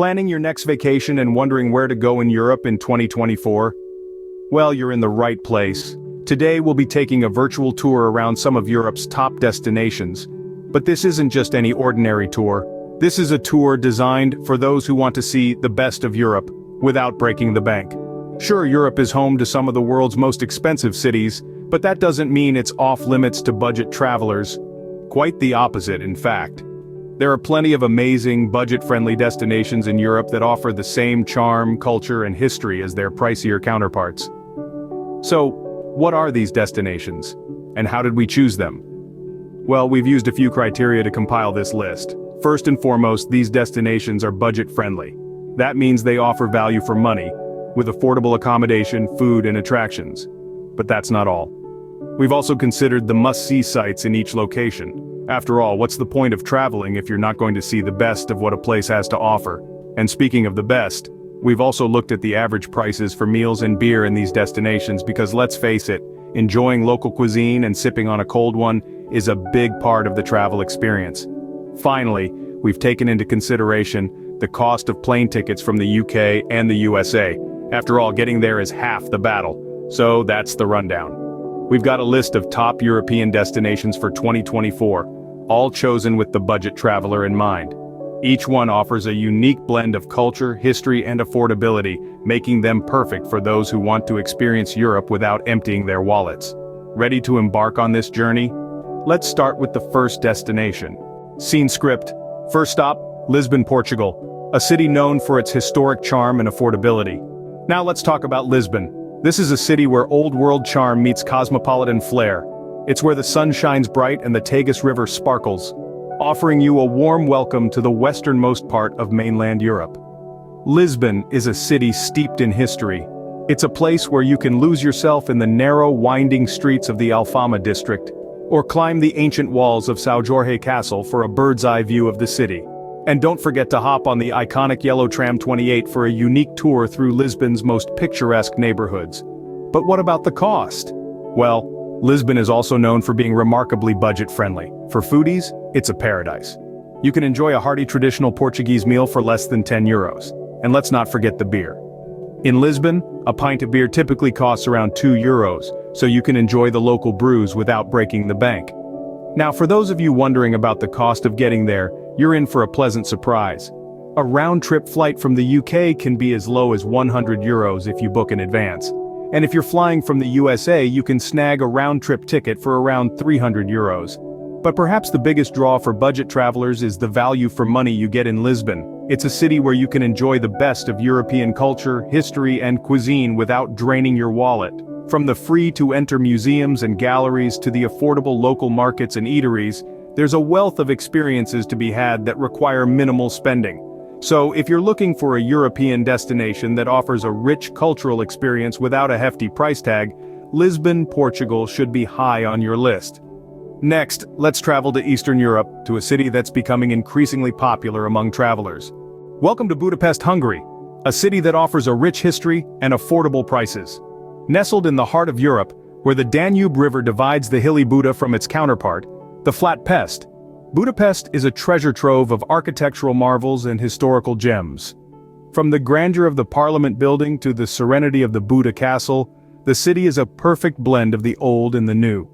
planning your next vacation and wondering where to go in Europe in 2024? Well, you're in the right place. Today we'll be taking a virtual tour around some of Europe's top destinations. But this isn't just any ordinary tour. This is a tour designed for those who want to see the best of Europe, without breaking the bank. Sure, Europe is home to some of the world's most expensive cities, but that doesn't mean it's off-limits to budget travelers. Quite the opposite, in fact. There are plenty of amazing, budget-friendly destinations in Europe that offer the same charm, culture, and history as their pricier counterparts. So, what are these destinations? And how did we choose them? Well, we've used a few criteria to compile this list. First and foremost, these destinations are budget-friendly. That means they offer value for money, with affordable accommodation, food, and attractions. But that's not all. We've also considered the must-see sites in each location. After all, what's the point of traveling if you're not going to see the best of what a place has to offer? And speaking of the best, we've also looked at the average prices for meals and beer in these destinations because let's face it, enjoying local cuisine and sipping on a cold one is a big part of the travel experience. Finally, we've taken into consideration the cost of plane tickets from the UK and the USA. After all, getting there is half the battle. So that's the rundown. We've got a list of top European destinations for 2024, all chosen with the budget traveler in mind. Each one offers a unique blend of culture, history, and affordability, making them perfect for those who want to experience Europe without emptying their wallets. Ready to embark on this journey? Let's start with the first destination. Scene script. First stop, Lisbon, Portugal, a city known for its historic charm and affordability. Now let's talk about Lisbon. This is a city where old-world charm meets cosmopolitan flair. It's where the sun shines bright and the Tagus River sparkles, offering you a warm welcome to the westernmost part of mainland Europe. Lisbon is a city steeped in history. It's a place where you can lose yourself in the narrow, winding streets of the Alfama district, or climb the ancient walls of São Jorge Castle for a bird's-eye view of the city. And don't forget to hop on the iconic yellow tram 28 for a unique tour through Lisbon's most picturesque neighborhoods. But what about the cost? Well, Lisbon is also known for being remarkably budget-friendly. For foodies, it's a paradise. You can enjoy a hearty traditional Portuguese meal for less than 10 euros. And let's not forget the beer. In Lisbon, a pint of beer typically costs around 2 euros, so you can enjoy the local brews without breaking the bank. Now, for those of you wondering about the cost of getting there, you're in for a pleasant surprise. A round-trip flight from the UK can be as low as 100 euros if you book in advance. And if you're flying from the USA, you can snag a round-trip ticket for around 300 euros. But perhaps the biggest draw for budget travelers is the value for money you get in Lisbon. It's a city where you can enjoy the best of European culture, history, and cuisine without draining your wallet. From the free-to-enter museums and galleries to the affordable local markets and eateries, there's a wealth of experiences to be had that require minimal spending. So if you're looking for a European destination that offers a rich cultural experience without a hefty price tag, Lisbon, Portugal should be high on your list. Next, let's travel to Eastern Europe, to a city that's becoming increasingly popular among travelers. Welcome to Budapest, Hungary, a city that offers a rich history and affordable prices. Nestled in the heart of Europe, where the Danube River divides the hilly Buda from its counterpart, the Flat Pest, Budapest is a treasure trove of architectural marvels and historical gems. From the grandeur of the Parliament building to the serenity of the Buda Castle, the city is a perfect blend of the old and the new.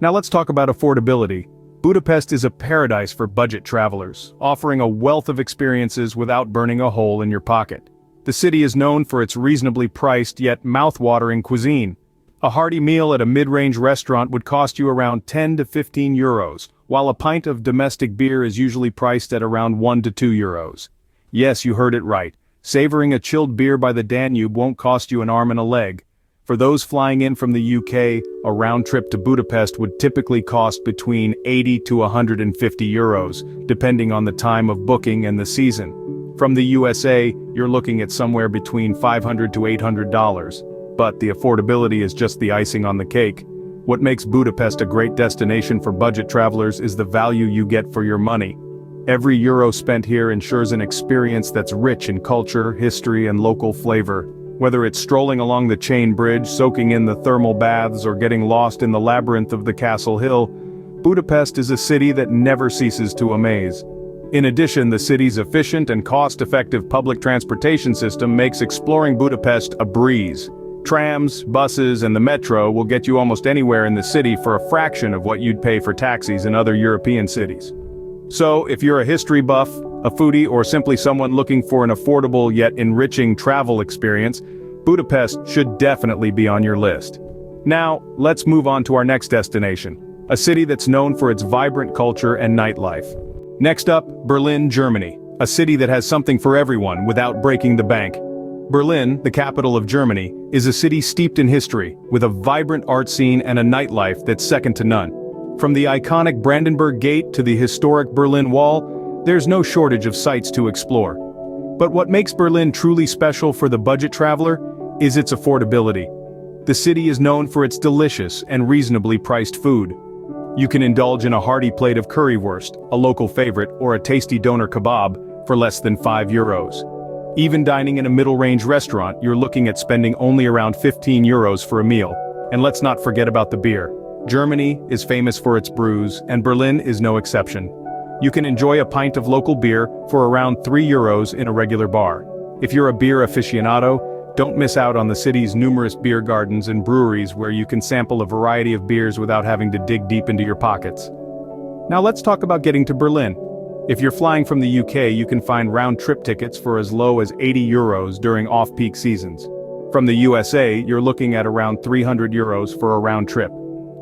Now let's talk about affordability. Budapest is a paradise for budget travelers, offering a wealth of experiences without burning a hole in your pocket. The city is known for its reasonably priced yet mouth-watering cuisine. A hearty meal at a mid-range restaurant would cost you around 10 to 15 euros, while a pint of domestic beer is usually priced at around 1 to 2 euros. Yes, you heard it right. Savoring a chilled beer by the Danube won't cost you an arm and a leg. For those flying in from the UK, a round trip to Budapest would typically cost between 80 to 150 euros, depending on the time of booking and the season. From the USA, you're looking at somewhere between $500 to $800. But the affordability is just the icing on the cake. What makes Budapest a great destination for budget travelers is the value you get for your money. Every euro spent here ensures an experience that's rich in culture, history, and local flavor. Whether it's strolling along the chain bridge, soaking in the thermal baths, or getting lost in the labyrinth of the Castle Hill, Budapest is a city that never ceases to amaze. In addition, the city's efficient and cost-effective public transportation system makes exploring Budapest a breeze. Trams, buses, and the metro will get you almost anywhere in the city for a fraction of what you'd pay for taxis in other European cities. So, if you're a history buff, a foodie, or simply someone looking for an affordable yet enriching travel experience, Budapest should definitely be on your list. Now, let's move on to our next destination, a city that's known for its vibrant culture and nightlife. Next up, Berlin, Germany, a city that has something for everyone without breaking the bank. Berlin, the capital of Germany, is a city steeped in history, with a vibrant art scene and a nightlife that's second to none. From the iconic Brandenburg Gate to the historic Berlin Wall, there's no shortage of sights to explore. But what makes Berlin truly special for the budget traveler is its affordability. The city is known for its delicious and reasonably priced food. You can indulge in a hearty plate of currywurst, a local favorite, or a tasty doner kebab for less than €5. Even dining in a middle-range restaurant, you're looking at spending only around €15 for a meal. And let's not forget about the beer. Germany is famous for its brews, and Berlin is no exception. You can enjoy a pint of local beer for around €3 in a regular bar. If you're a beer aficionado, don't miss out on the city's numerous beer gardens and breweries where you can sample a variety of beers without having to dig deep into your pockets. Now let's talk about getting to Berlin. If you're flying from the UK, you can find round-trip tickets for as low as €80 during off-peak seasons. From the USA, you're looking at around €300 for a round trip.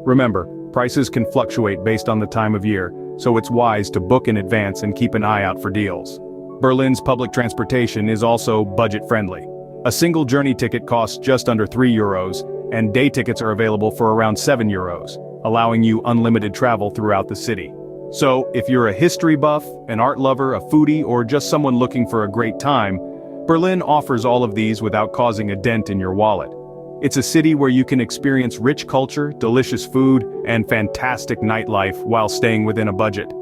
Remember, prices can fluctuate based on the time of year, so it's wise to book in advance and keep an eye out for deals. Berlin's public transportation is also budget-friendly. A single journey ticket costs just under €3, and day tickets are available for around €7, allowing you unlimited travel throughout the city. So, if you're a history buff, an art lover, a foodie, or just someone looking for a great time, Berlin offers all of these without causing a dent in your wallet. It's a city where you can experience rich culture, delicious food, and fantastic nightlife while staying within a budget.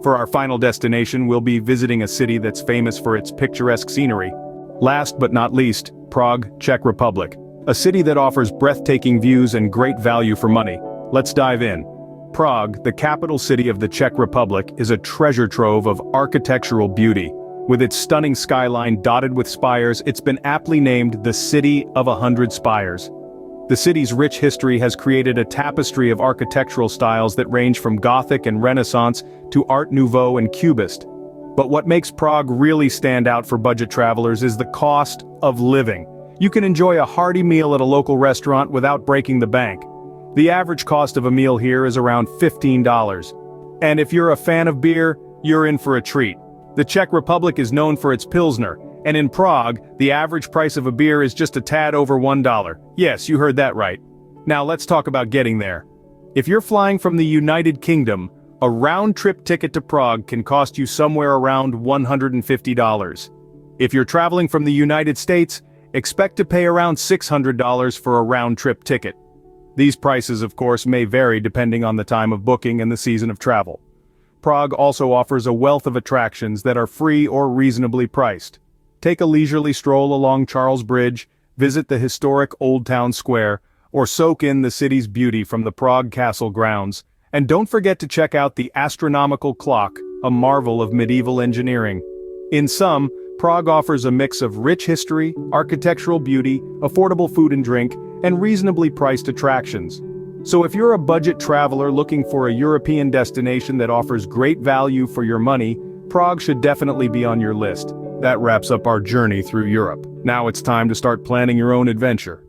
For our final destination, we'll be visiting a city that's famous for its picturesque scenery. Last but not least, Prague, Czech Republic, a city that offers breathtaking views and great value for money. Let's dive in. Prague, the capital city of the Czech Republic, is a treasure trove of architectural beauty. With its stunning skyline dotted with spires, it's been aptly named the City of 100 Spires. The city's rich history has created a tapestry of architectural styles that range from Gothic and Renaissance to Art Nouveau and Cubist. But what makes Prague really stand out for budget travelers is the cost of living. You can enjoy a hearty meal at a local restaurant without breaking the bank. The average cost of a meal here is around $15. And if you're a fan of beer, you're in for a treat. The Czech Republic is known for its Pilsner, and in Prague, the average price of a beer is just a tad over $1. Yes, you heard that right. Now let's talk about getting there. If you're flying from the United Kingdom, a round-trip ticket to Prague can cost you somewhere around $150. If you're traveling from the United States, expect to pay around $600 for a round-trip ticket. These prices, of course, may vary depending on the time of booking and the season of travel. Prague also offers a wealth of attractions that are free or reasonably priced. Take a leisurely stroll along Charles Bridge, visit the historic Old Town Square, or soak in the city's beauty from the Prague Castle grounds. And don't forget to check out the astronomical clock, a marvel of medieval engineering. In sum, Prague offers a mix of rich history, architectural beauty, affordable food and drink, and reasonably priced attractions. So if you're a budget traveler looking for a European destination that offers great value for your money, Prague should definitely be on your list. That wraps up our journey through Europe. Now it's time to start planning your own adventure.